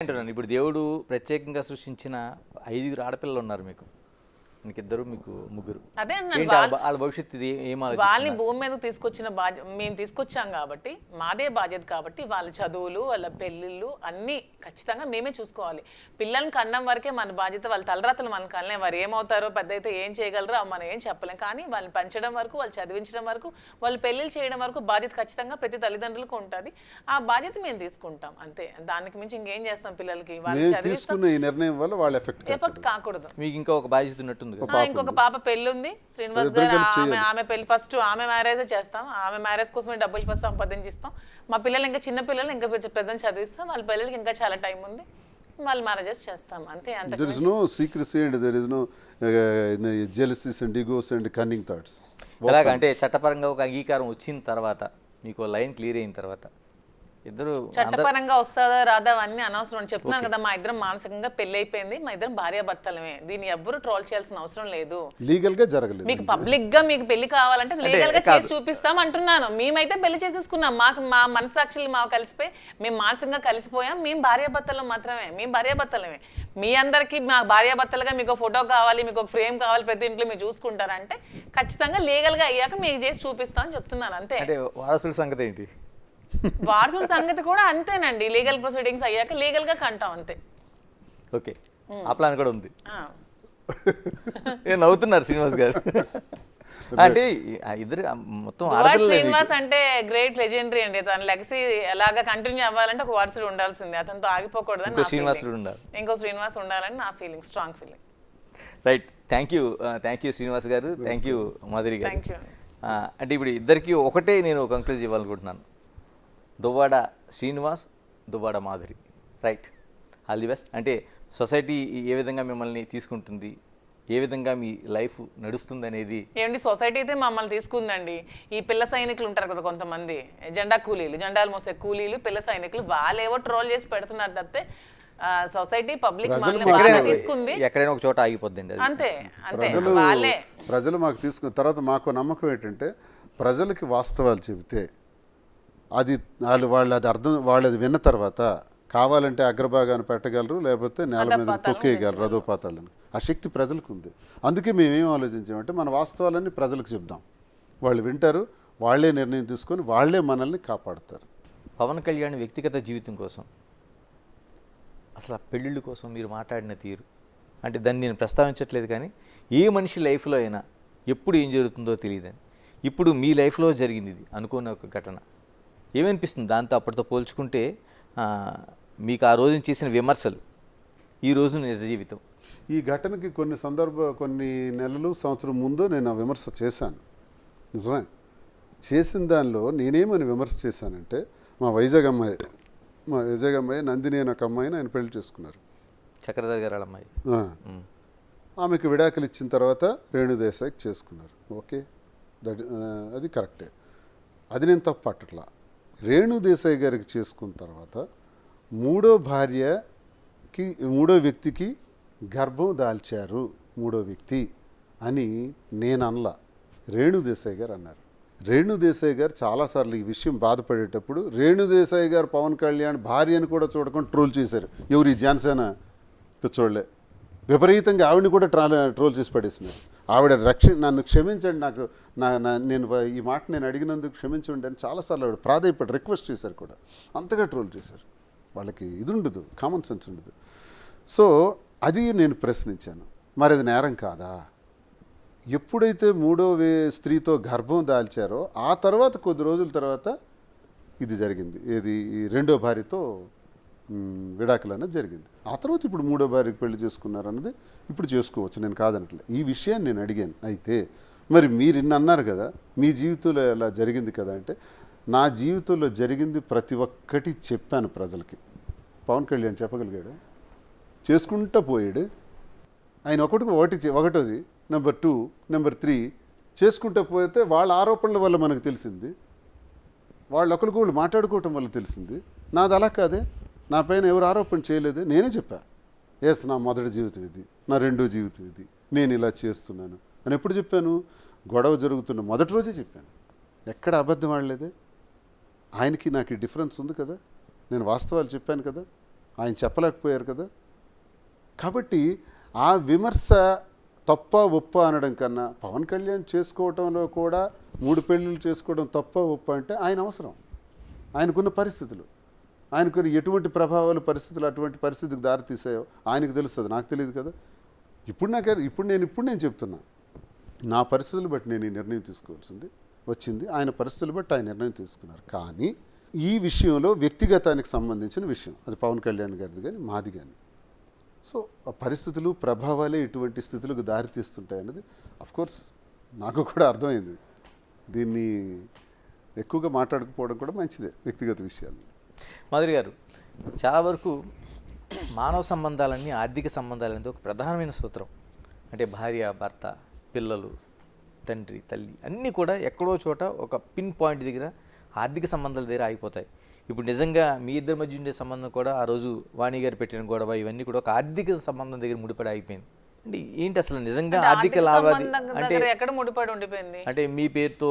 అంటున్నాను. ఇప్పుడు దేవుడు ప్రత్యేకంగా సృష్టించిన 5 ఆడపిల్లలు ఉన్నారు మీకు. మీకిద్దరు, మీకు ముగ్గురు. అదే అన్నాను ఏంటి వాళ్ళ భవిష్యత్తు ఇది ఏం వాళ్ళని ఆలోచిస్తున్నారు? భూమి మీద తీసుకొచ్చిన మేము తీసుకొచ్చాం కాబట్టి మాదే బాధ్యత కాబట్టి వాళ్ళ చదువులు వాళ్ళ పెళ్ళిళ్ళు అన్నీ ఖచ్చితంగా మేమే చూసుకోవాలి. పిల్లల్ని కన్నం వరకే మన బాధ్యత. వాళ్ళ తలరాతలు మన కనలేం. వారు ఏమవుతారో పెద్ద అయితే ఏం చేయగలరో మనం ఏం చెప్పలేం. కానీ వాళ్ళని పెంచడం వరకు, వాళ్ళు చదివించడం వరకు, వాళ్ళు పెళ్ళిళ్ళు చేయడం వరకు బాధ్యత ఖచ్చితంగా ప్రతి తల్లిదండ్రులకు ఉంటుంది. ఆ బాధ్యత మేము తీసుకుంటాం అంతే. దానికి మించి ఇంకేం చేస్తాం పిల్లలకి? వాళ్ళు చదివిస్తాం. ఈ నిర్ణయం వల్ల వాళ్ళ ఎఫెక్ట్ కాకూడదు. మీకు ఇంకా ఒక బాధ్యత ఉన్నట్టుంది. ఇంకొక పాప పెళ్లి ఉంది, శ్రీనివాస్ గారు. ఆమె పెళ్లి ఫస్ట్ ఆమె మ్యారేజ్ చేస్తాం. ఆమె మ్యారేజ్ కోసమే డబ్బులు ఫస్ట్ సంపాదించిస్తాం. మా పిల్లలు ఇంకా చిన్న పిల్లలు ఇంకా ప్రెసెంట్ చదివిస్తాం. వాళ్ళ పిల్లలకి ఇంకా చాలా టైం ఉంది, వాళ్ళు మ్యారేజెస్ చేస్తాం అంతే. అంత there is no secrecy and there is no jealousies and egos and cunning thoughts. ఎలాగంటే చట్టపరంగా ఒక అంగీకారం వచ్చిన తర్వాత, మీకు లైన్ క్లియర్ అయిన తర్వాత ఇద్దరు చట్టపరంగా వస్తుందా రాదా అవన్నీ అనవసరం. చెప్తున్నాను కదా, మా ఇద్దరం మానసికంగా పెళ్లి అయిపోయింది, మా ఇద్దరం భార్యాభర్తలమే. దీన్ని ఎవ్వరు ట్రోల్ చేయాల్సిన అవసరం లేదు. లీగల్ గా జరగలేదు. మీకు పబ్లిక్ గా మీకు పెళ్లి కావాలంటే లీగల్ గా చేసి చూపిస్తాం అంటున్నాను. మేమైతే పెళ్లి చేసేసుకున్నాం. మాకు మా మనసాక్షులు మాకు కలిసిపోయి మేము మానసికంగా కలిసిపోయాం. మేము భార్యాభర్తలు మాత్రమే, మేము భార్యాభర్తలమే. మీ అందరికి మా భార్యాభర్తలుగా మీకు ఫోటో కావాలి, మీకు ఒక ఫ్రేమ్ కావాలి, ప్రతి ఇంట్లో మీరు చూసుకుంటారంటే ఖచ్చితంగా లీగల్ గా అయ్యాక మీకు చేసి చూపిస్తాం అని చెప్తున్నాను అంతే. అంటే వారసుల సంగతి ఏంటి? వారసుల సంగతి కూడా అంతేనండి. లీగల్ ప్రొసీడింగ్స్ అయ్యాక లీగల్ గా కంటాం అంతే. ఓకే, ఆ ప్లాన్ కూడా ఉంది. నవ్వుతున్నారు శ్రీనివాస్ గారు. అంటే ఇద్దరు మొత్తం శ్రీనివాస్ అంటే గ్రేట్ లెజెండరీ అండి. తన లెగసీ ఎలాగా కంటిన్యూ అవ్వాలంటే ఒక వారసుడు ఉండాల్సిందే. అతనితో ఆగిపోకూడదని ఇంకో శ్రీనివాస్ ఉండాలని నా feeling, strong feeling. Right, thank you Srinivas గారు, థ్యాంక్ యూ మాధురి గారు. Thank you. అంటే ఇప్పుడు ఇద్దరికి ఒకటే నేను కంక్లూజ్ ఇవ్వాలనుకుంటున్నాను. Duvvada Srinivas, Duvvada Madhuri. Right, all the best. అంటే సొసైటీ ఏ విధంగా మిమ్మల్ని తీసుకుంటుంది, ఏ విధంగా మీ లైఫ్ నడుస్తుంది అనేది. ఏమండి, సొసైటీ అయితే మమ్మల్ని తీసుకుందండి. ఈ పిల్ల సైనికులు ఉంటారు కదా కొంతమంది, జెండా కూలీలు, జెండాలు మోసే కూలీలు, పిల్ల సైనికులు, వాళ్ళేవో ట్రోల్ చేసి పెడుతున్నారు తప్పితే సొసైటీ పబ్లిక్ తీసుకుంది. ఎక్కడైనా ఒక చోట ఆగిపోద్దండి అంతే అంతే. వాళ్ళే ప్రజలు మాకు తీసుకున్న తర్వాత మాకు నమ్మకం ఏంటంటే, ప్రజలకి వాస్తవాలు చెబితే అది వాళ్ళు అది విన్న తర్వాత కావాలంటే అగ్రభాగాన్ని పెట్టగలరు, లేకపోతే నేల మీద తొక్కేయగలరు, రథోపాతాలను. ఆ శక్తి ప్రజలకు ఉంది. అందుకే మేమేం ఆలోచించామంటే, మన వాస్తవాలన్నీ ప్రజలకు చెప్దాం, వాళ్ళు వింటారు, వాళ్లే నిర్ణయం తీసుకొని వాళ్లే మనల్ని కాపాడుతారు. పవన్ కళ్యాణ్ వ్యక్తిగత జీవితం కోసం, అసలు ఆ పెళ్ళిళ్ళ కోసం మీరు మాట్లాడిన తీరు, అంటే దాన్ని నేను ప్రస్తావించట్లేదు, కానీ ఏ మనిషి లైఫ్లో అయినా ఎప్పుడు ఏం జరుగుతుందో తెలియదని. ఇప్పుడు మీ లైఫ్లో జరిగింది ఇది అనుకున్న ఒక ఘటన. ఏమనిపిస్తుంది దాంతో అప్పటితో పోల్చుకుంటే? మీకు ఆ రోజున చేసిన విమర్శలు, ఈ రోజు నిజ జీవితం. ఈ ఘటనకి కొన్ని నెలలు, సంవత్సరం ముందు నేను ఆ విమర్శ చేశాను. నిజమే, చేసిన దానిలో నేనేమని విమర్శ చేశానంటే, మా వైజాగ్ అమ్మాయి నందిని అనే ఒక అమ్మాయిని ఆయన పెళ్లి చేసుకున్నారు, చక్రధర్ గారు అమ్మాయి. ఆమెకు విడాకులు ఇచ్చిన తర్వాత రేణుదేశాయికి చేసుకున్నారు. ఓకే, అది కరెక్టే, అది నేను తప్పు పట్టట్లా. రేణుదేశాయి గారికి చేసుకున్న తర్వాత మూడో వ్యక్తికి గర్భం దాల్చారు మూడో వ్యక్తి అని నేను అనలా, రేణుదేశాయి గారు అన్నారు. రేణుదేశాయి గారు చాలాసార్లు ఈ విషయం బాధపడేటప్పుడు రేణుదేశాయి గారు పవన్ కళ్యాణ్ భార్యను కూడా చూడకుండా ట్రోల్ చేశారు. ఎవరు? ఈ జనసేన పిచ్చోళ్లే విపరీతంగా ఆవిడని కూడా ట్రోల్ చేసి పడేసినారు. ఆవిడ నన్ను క్షమించండి, నేను ఈ మాట నేను అడిగినందుకు క్షమించండి అని చాలాసార్లు ఆవిడ ప్రాధాయపడి రిక్వెస్ట్ చేశారు కూడా. అంతగా ట్రోల్ చేశారు. వాళ్ళకి ఇది ఉండదు, కామన్ సెన్స్ ఉండదు. సో అది నేను ప్రశ్నించాను, మరి అది నేరం కాదా? ఎప్పుడైతే మూడో స్త్రీతో గర్భం దాల్చారో ఆ తర్వాత కొద్ది రోజుల తర్వాత ఇది జరిగింది. ఈ రెండో భార్యతో విడాకులు అనేది జరిగింది. ఆ తర్వాత ఇప్పుడు మూడో భార్యకి పెళ్లి చేసుకున్నారు అన్నది ఇప్పుడు చేసుకోవచ్చు, నేను కాదనట్లే. ఈ విషయాన్ని నేను అడిగాను. అయితే మరి మీరు ఇన్ని అన్నారు కదా, మీ జీవితంలో ఎలా జరిగింది కదా అంటే, నా జీవితంలో జరిగింది ప్రతి ఒక్కటి చెప్పాను ప్రజలకి. పవన్ కళ్యాణ్ చెప్పగలిగాడు, చేసుకుంటూ పోయాడు. ఆయన ఒకటోది, నెంబర్ 2, నెంబర్ 3 చేసుకుంటూ పోతే వాళ్ళ ఆరోపణల వల్ల మనకు తెలిసింది, వాళ్ళు ఒకరికొకళ్ళు మాట్లాడుకోవటం వల్ల తెలిసింది. నాది అలా కాదే, నా పైన ఎవరు ఆరోపణ చేయలేదు, నేనే చెప్పా. నా మొదటి జీవితం ఇది, నా రెండో జీవితం ఇది, నేను ఇలా చేస్తున్నాను అని ఎప్పుడు చెప్పాను? గొడవ జరుగుతున్న మొదటి రోజే చెప్పాను. ఎక్కడ అబద్ధం ఆడలేదే. ఆయనకి నాకు డిఫరెన్స్ ఉంది కదా, నేను వాస్తవాలు చెప్పాను కదా. ఆయన చెప్పలేకపోయారు కదా. కాబట్టి ఆ విమర్శ తప్ప ఒప్ప అనడం కన్నా పవన్ కళ్యాణ్ చేసుకోవటంలో కూడా 3 పెళ్ళిళ్ళు చేసుకోవడం తప్ప ఒప్ప అంటే ఆయన అవసరం, ఆయనకున్న పరిస్థితులు, ఆయనకున్న ఎటువంటి ప్రభావాలు పరిస్థితులు అటువంటి పరిస్థితికి దారితీసాయో ఆయనకు తెలుస్తుంది, నాకు తెలియదు కదా. ఇప్పుడు నేను చెప్తున్నా, నా పరిస్థితులు బట్టి నేను ఈ నిర్ణయం తీసుకోవాల్సింది వచ్చింది, ఆయన పరిస్థితులు బట్టి ఆయన నిర్ణయం తీసుకున్నారు. కానీ ఈ విషయంలో వ్యక్తిగతానికి సంబంధించిన విషయం, అది పవన్ కళ్యాణ్ గారిది కానీ మాది కానీ. సో ఆ పరిస్థితులు ప్రభావాలే ఇటువంటి స్థితులకు దారితీస్తుంటాయి అన్నది అఫ్కోర్స్ నాకు కూడా అర్థమైంది. దీన్ని ఎక్కువగా మాట్లాడకపోవడం కూడా మంచిదే వ్యక్తిగత విషయాలు. మాధురి గారు, చాలా వరకు మానవ సంబంధాలన్నీ ఆర్థిక సంబంధాలు అనేది ఒక ప్రధానమైన సూత్రం. అంటే భార్య, భర్త, పిల్లలు, తండ్రి, తల్లి అన్నీ కూడా ఎక్కడో చోట ఒక పిన్ పాయింట్ దగ్గర ఆర్థిక సంబంధాల దగ్గర ఆగిపోతాయి. ఇప్పుడు నిజంగా మీ ఇద్దరి మధ్య ఉండే సంబంధం కూడా ఆ రోజు వాణి గారు పెట్టిన గొడవ ఇవన్నీ కూడా ఒక ఆర్థిక సంబంధం దగ్గర ముడిపడి ఆగిపోయింది. అంటే ఏంటి అసలు నిజంగా ఆర్థిక లావాదేవీ అంటే ఎక్కడ ముడిపడి ఉండిపోయింది? అంటే మీ పేరుతో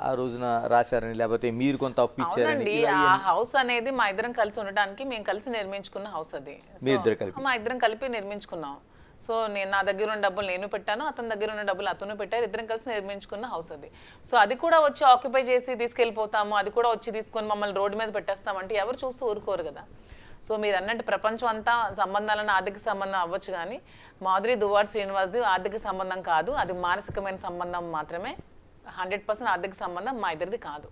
ఆ రోజున రాశారని, లేకపోతే మీరు కొంత అప్పు ఇచ్చారని? ఆ హౌస్ అనేది మా ఇద్దరం కలిసి ఉండడానికి మేము కలిసి నిర్మించుకున్న హౌస్ అది. మీ ఇద్దరు కలిపి? మా ఇద్దరం కలిపి నిర్మించుకున్నాం. సో నా దగ్గర ఉన్న డబ్బులు నేను పెట్టాను, అతని దగ్గర ఉన్న డబ్బులు అతను పెట్టారు, ఇద్దరం కలిసి నిర్మించుకున్న హౌస్ అది. సో అది కూడా వచ్చి ఆక్యుపై చేసి తీసుకెళ్ళిపోతాము, అది కూడా వచ్చి తీసుకొని మమ్మల్ని రోడ్డు మీద పెట్టేస్తామంటే ఎవరు చూస్తూ ఊరుకోరు కదా. సో మీరు అన్నట్టు ప్రపంచం అంతా సంబంధాలను ఆర్థిక సంబంధం అవ్వచ్చు, కానీ మాధురి దువ్వాడ శ్రీనివాస్ది ఆర్థిక సంబంధం కాదు, అది మానసికమైన సంబంధం మాత్రమే. 100% ఆర్థిక సంబంధం మా ఇద్దరిది కాదు.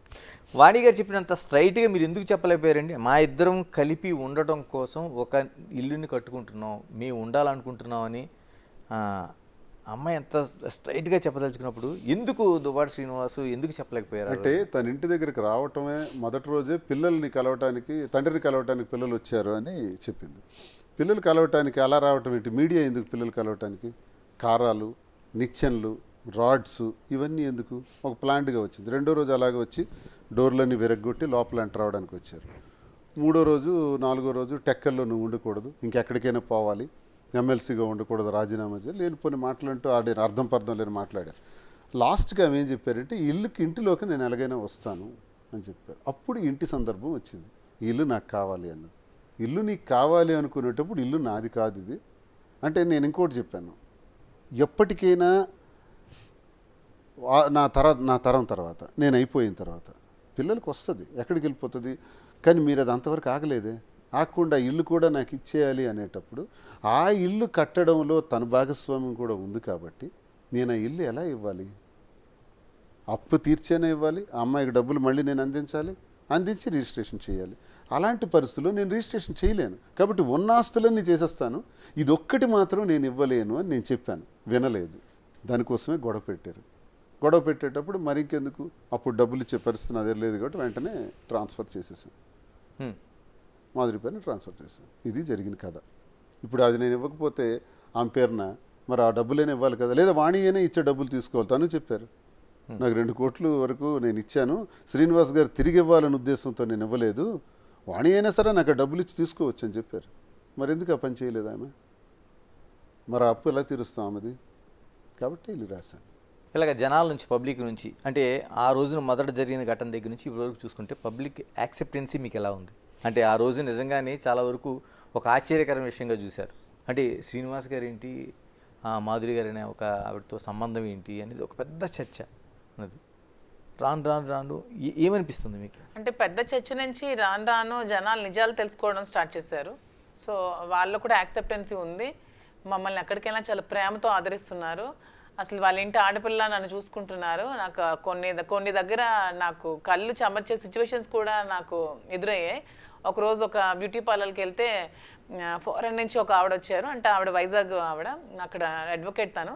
వాణి గారు చెప్పినంత స్ట్రైట్గా మీరు ఎందుకు చెప్పలేకపోయారండి? మా ఇద్దరం కలిపి ఉండటం కోసం ఒక ఇల్లుని కట్టుకుంటున్నాం, మేము ఉండాలనుకుంటున్నాం అని అమ్మాయి ఎంత స్ట్రైట్గా చెప్పదలుచుకున్నప్పుడు ఎందుకు దువ్వాడ శ్రీనివాసు ఎందుకు చెప్పలేకపోయారు? అంటే తన ఇంటి దగ్గరికి రావటమే మొదటి రోజే పిల్లల్ని కలవటానికి, తండ్రిని కలవటానికి పిల్లలు వచ్చారు అని చెప్పింది. పిల్లలు కలవటానికి అలా రావటం ఏంటి? మీడియా ఎందుకు పిల్లలు కలవటానికి? కారాలు, నిచ్చెన్లు, రాడ్స్ ఇవన్నీ ఎందుకు? ఒక ప్లాంట్గా వచ్చింది. రెండో రోజు అలాగే వచ్చి డోర్లన్నీ విరగ్గొట్టి లోపల ఎంటర్ అవడానికి వచ్చారు. మూడో రోజు, నాలుగో రోజు టెక్కల్లో నువ్వు ఉండకూడదు, ఇంకెక్కడికైనా పోవాలి, ఎమ్మెల్సీగా ఉండకూడదు, రాజీనామా చేయాలి, లేనిపోని మాటలంటూ ఆడే అర్థం పర్థం లేని మాట్లాడారు. లాస్ట్గా ఆమె ఏం చెప్పారంటే, ఇంటిలోకి నేను ఎలాగైనా వస్తాను అని చెప్పారు. అప్పుడు ఇంటి సందర్భం వచ్చింది. ఈ ఇల్లు నాకు కావాలి అన్నది. ఇల్లు నీకు కావాలి అనుకునేటప్పుడు ఇల్లు నాది కాదు ఇది అంటే. నేను ఇంకోటి చెప్పాను, ఎప్పటికైనా నా తరం తర్వాత నేను అయిపోయిన తర్వాత పిల్లలకు వస్తుంది, ఎక్కడికి వెళ్ళిపోతుంది. కానీ మీరు అది అంతవరకు ఆగలేదే, ఆగకుండా ఇల్లు కూడా నాకు ఇచ్చేయాలి అనేటప్పుడు ఆ ఇల్లు కట్టడంలో తన భాగస్వామ్యం కూడా ఉంది. కాబట్టి నేను ఆ ఇల్లు ఎలా ఇవ్వాలి? అప్పు తీర్చేనే ఇవ్వాలి, ఆ అమ్మాయికి డబ్బులు మళ్ళీ నేను అందించి రిజిస్ట్రేషన్ చేయాలి. అలాంటి పరిస్థితుల్లో నేను రిజిస్ట్రేషన్ చేయలేను. కాబట్టి ఉన్న ఆస్తులన్నీ చేసేస్తాను, ఇది ఒక్కటి మాత్రం నేను ఇవ్వలేను అని నేను చెప్పాను. వినలేదు. దానికోసమే గొడవ పెట్టారు. గొడవ పెట్టేటప్పుడు మరి ఇంకెందుకు, అప్పుడు డబ్బులు ఇచ్చే పరిస్థితి అదే లేదు కాబట్టి వెంటనే ట్రాన్స్ఫర్ చేసేసాను, మాధురి పేరుని ట్రాన్స్ఫర్ చేశాను. ఇది జరిగిన కథ. ఇప్పుడు అది నేను ఇవ్వకపోతే ఆమె పేరున మరి ఆ డబ్బులైనా ఇవ్వాలి కదా, లేదా వాణి అయినా ఇచ్చే డబ్బులు తీసుకోవాలి. తను చెప్పారు, నాకు 2 కోట్ల వరకు నేను ఇచ్చాను, శ్రీనివాస్ గారు తిరిగి ఇవ్వాలనే ఉద్దేశంతో నేను ఇవ్వలేదు, వాణి అయినా సరే నాకు డబ్బులు ఇచ్చి తీసుకోవచ్చు అని చెప్పారు. మరి ఎందుకు ఆ పని చేయలేదు ఆమె? మరి అప్పు ఎలా తీరుస్తాం ఆమెది? కాబట్టి ఇల్లు రాశాను. ఇలాగ జనాల నుంచి, పబ్లిక్ నుంచి, అంటే ఆ రోజున మొదట జరిగిన ఘటన దగ్గర నుంచి ఇప్పటివరకు చూసుకుంటే పబ్లిక్ యాక్సెప్టెన్సీ మీకు ఎలా ఉంది? అంటే ఆ రోజు నిజంగానే చాలా వరకు ఒక ఆశ్చర్యకరమైన విషయంగా చూశారు. అంటే శ్రీనివాస్ గారు ఏంటి, మాధురి గారు అనే ఒక ఆవిడతో సంబంధం ఏంటి అనేది ఒక పెద్ద చర్చ అన్నది. రాను ఏమనిపిస్తుంది మీకు? అంటే పెద్ద చర్చ నుంచి రాను జనాలు నిజాలు తెలుసుకోవడం స్టార్ట్ చేశారు. సో వాళ్ళు కూడా యాక్సెప్టెన్సీ ఉంది, మమ్మల్ని ఎక్కడికైనా చాలా ప్రేమతో ఆదరిస్తున్నారు. అసలు వాళ్ళ ఇంటి ఆడపిల్ల నన్ను చూసుకుంటున్నారు. నాకు కొన్ని దగ్గర నాకు కళ్ళు చెమర్చే సిచ్యువేషన్స్ కూడా నాకు ఎదురయ్యాయి. ఒకరోజు ఒక బ్యూటీ పార్లర్కి వెళ్తే ఫారెన్ నుంచి ఒక ఆవిడ వచ్చారు. అంటే ఆవిడ వైజాగ్ ఆవిడ, అక్కడ అడ్వకేట్ తను.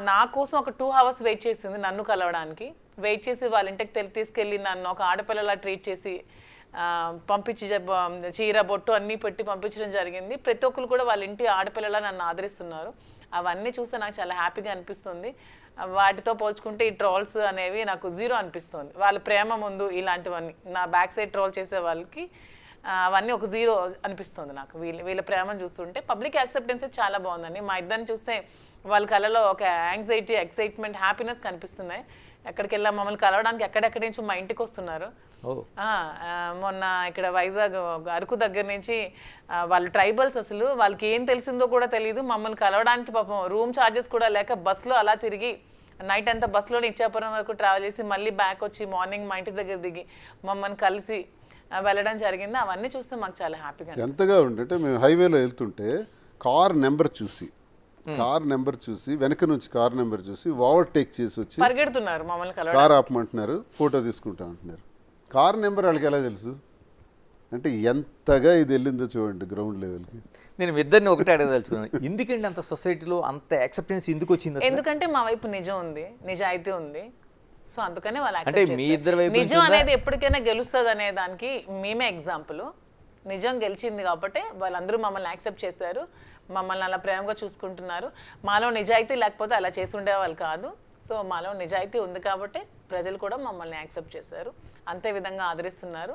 నా కోసం ఒక 2 hours వెయిట్ చేసింది నన్ను కలవడానికి. వెయిట్ చేసి వాళ్ళ ఇంటికి తీసుకెళ్ళి నన్ను ఒక ఆడపిల్లలా ట్రీట్ చేసి పంపించి చీర బొట్టు అన్నీ పెట్టి పంపించడం జరిగింది. ప్రతి ఒక్కరు కూడా వాళ్ళ ఇంటి ఆడపిల్లలా నన్ను ఆదరిస్తున్నారు. అవన్నీ చూస్తే నాకు చాలా హ్యాపీగా అనిపిస్తుంది. వాటితో పోల్చుకుంటే ఈ ట్రోల్స్ అనేవి నాకు 0 అనిపిస్తుంది. వాళ్ళ ప్రేమ ముందు ఇలాంటివన్నీ నా బ్యాక్ సైడ్ ట్రోల్ చేసే వాళ్ళకి అవన్నీ ఒక 0 అనిపిస్తుంది నాకు. వీళ్ళ ప్రేమను చూస్తుంటే పబ్లిక్ యాక్సెప్టెన్స్ చాలా బాగుందండి. మా ఇద్దరిని చూస్తే వాళ్ళ కళలో ఒక యాంగ్జైటీ, ఎక్సైట్మెంట్, హ్యాపీనెస్ కనిపిస్తున్నాయి. ఎక్కడికి వెళ్ళా మమ్మల్ని కలవడానికి ఎక్కడెక్కడి నుంచి మా ఇంటికి వస్తున్నారు. ఓ మొన్న ఇక్కడ వైజాగ్ అరకు దగ్గర నుంచి వాళ్ళు ట్రైబల్స్, అసలు వాళ్ళకి ఏం తెలిసిందో కూడా తెలియదు. మమ్మల్ని కలవడానికి పాపం రూమ్ ఛార్జెస్ కూడా లేక బస్సులో అలా తిరిగి నైట్ అంతా బస్సులోనే ఇచ్చాపురం వరకు ట్రావెల్ చేసి మళ్ళీ బ్యాక్ వచ్చి మార్నింగ్ మా ఇంటి దగ్గర దిగి మమ్మల్ని కలిసి వెళ్ళడం జరిగింది. అవన్నీ చూస్తే మాకు చాలా హ్యాపీగా ఎంతగా ఉండంటే మేము హైవేలో వెళ్తుంటే కార్ నెంబర్ చూసి వెనక నుంచి కార్ నెంబర్ చూసి ఓవర్టేక్ చేసి వచ్చి పరిగెడుతున్నారు మమ్మల్ని కలవడం. కార్ ఆపమంటున్నారు, ఫోటో తీసుకుంటా అంటున్నారు. కార్ నెంబర్ వాళ్ళకి ఎలా తెలుసు అంటే ఎంతగా ఇది వెళ్ళిందో చూడండి గ్రౌండ్ లెవెల్కి. నేను మీ ఇద్దరిని ఒకటే అడగదలుచుకున్నాను, ఎందుకంటే అంత సొసైటీలో అంత యాక్సెప్టెన్స్ ఎందుకు వచ్చింది అసలు? ఎందుకంటే మా వైపు నిజం ఉంది, నిజాయితీ ఉంది. సో అందుకనే వాళ్ళు అంటే accept మీ చేస్తారు. ఇద్దరి వైపు నిజం అనేది ఎప్పటికైనా గెలుస్తుంది అనే దానికి మేమే ఎగ్జాంపుల్. నిజం గెలిచింది కాబట్టి వాళ్ళందరూ మమ్మల్ని యాక్సెప్ట్ చేశారు, మమ్మల్ని అలా ప్రేమగా చూసుకుంటున్నారు. మాలో నిజాయితీ లేకపోతే అలా చేసి ఉండేవాళ్ళు కాదు. సో మాలో నిజాయితీ ఉంది కాబట్టి ప్రజలు కూడా మమ్మల్ని యాక్సెప్ట్ చేశారు, అంతే విధంగా ఆదరిస్తున్నారు.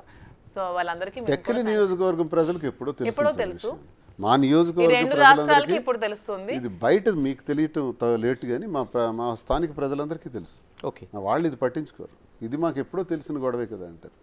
సో వాళ్ళందరికీ మేము టెక్కలి నియోజకవర్గం ప్రజలకు ఎప్పుడో ఎప్పుడో తెలుసు తెలుసు. మా ఈ నియోజకవర్గం రెండు రాష్ట్రాలకి ప్రజలందరికీ ఇప్పుడు తెలుస్తుంది. ఇది బయట మీకు తెలియటం లేట్ కానీ మా స్థానిక ప్రజలందరికీ తెలుసు. ఓకే, వాళ్ళు ఇది పట్టించుకోరు, ఇది మాకు ఎప్పుడో తెలిసిన గొడవే కదా అంటారు.